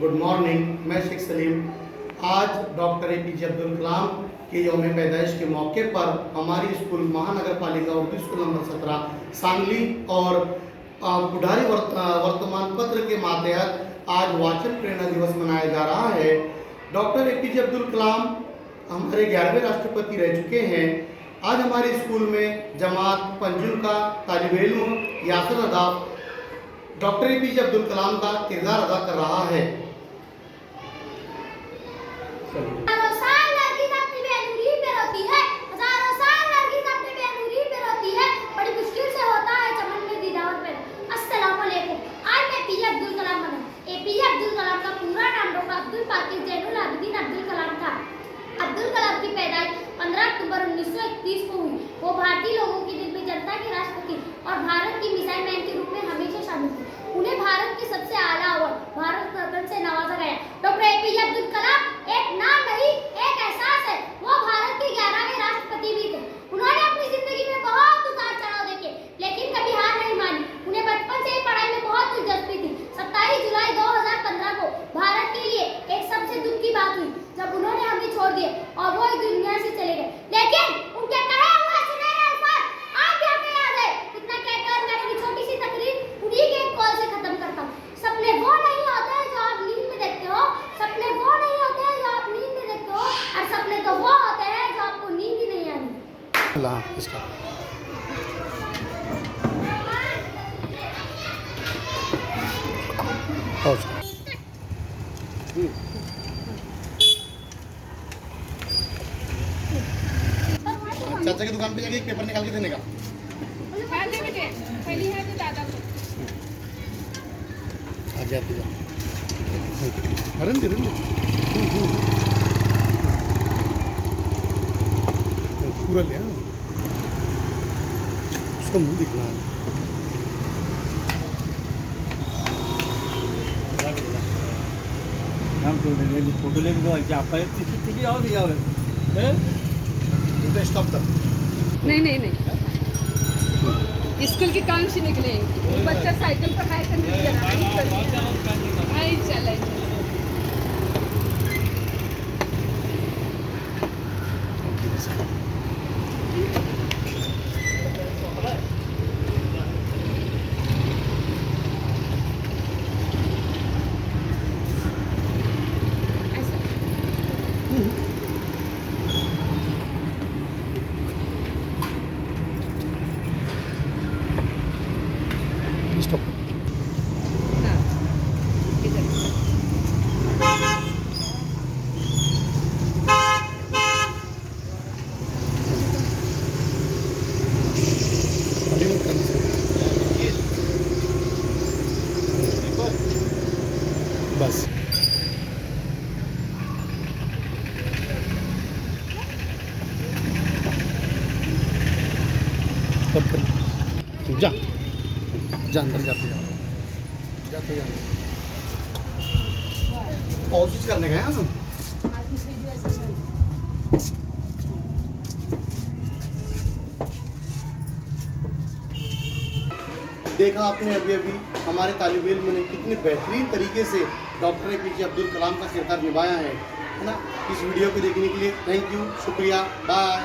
Good morning. मैं शेख सलीम। आज doctor APJ Abdul Kalam के यौम पैदाइश के मौके पर हमारी स्कूल महानगर पालिका उर्दू स्कूल नंबर 17 सांगली और बुढ़ारी वर्तमान पत्र के मातहत आज वाचन प्रेरणा दिवस मनाया जा रहा है। डॉक्टर APJ अब्दुल कलाम हमारे 11वें राष्ट्रपति रह चुके हैं। आज हमारे स्कूल में जमात पंजुल का तालिब इल्म यासिर अदाब डॉक्टर APJ अब्दुल कलाम का किरदार अदा कर रहा है। अब्दुल कलाम की पैदाइश 15 अक्टूबर 1931 को हुई। वो भारतीय लोगों के दिल में जनता के राष्ट्रपति और भारत की मिसाइल मैन के रूप में हमेशा शामिल थे। उन्हें भारत के सबसे आला अवार्ड भारत रत्न से नवाजा गया। डॉक्टर APJ अब्दुल कलाम एक नाम नहीं, एक एहसास है। वो भारत के 11वें राष्ट्रपति भी थे। उन्होंने अपनी जिंदगी में बहुत उतार चढ़ाव देखे, लेकिन कभी हार नहीं मानी। उन्हें बचपन से ही पढ़ाई में बहुत दिलचस्पी थी। 27 जुलाई 2015 को भारत के लिए एक सबसे दुख की बात हुई जब उन्होंने हमें छोड़ दिया और वो इस दुनिया से चले गए। लेकिन उनके कहे हुए सुनहरे अल्फाज आज भी हमें याद है। इतना कहकर मैं अपनी छोटी सी तकरीर उन्हीं के एक कॉल से खत्म करता हूँ। सपने वो नहीं होते जो आप नींद में देखते हो, सपने वो नहीं होते जो आप नींद में देखते हो, और सपने तो वो होते हैं जो आपको नींद ही नहीं आती। चाचा की दुकान पे जाके एक पेपर निकाल के देने का। पहली है तो दादा को आ जाती है। रन दे पूरा ले उसका मुंह दिखना है। हम तो फोटो लेके दो क्या आप किसी और दिया है स्टॉप कर। नहीं स्कूल के काम से निकले बच्चा साइकिल पर हाय चले स्टॉप। बस जा अंदर जाते कोशिश करने गए हम। देखा आपने अभी हमारे तालिब इल्म ने कितने बेहतरीन तरीके से डॉक्टर APJ अब्दुल कलाम का किरदार निभाया है ना। इस वीडियो को देखने के लिए थैंक यू, शुक्रिया, बाय।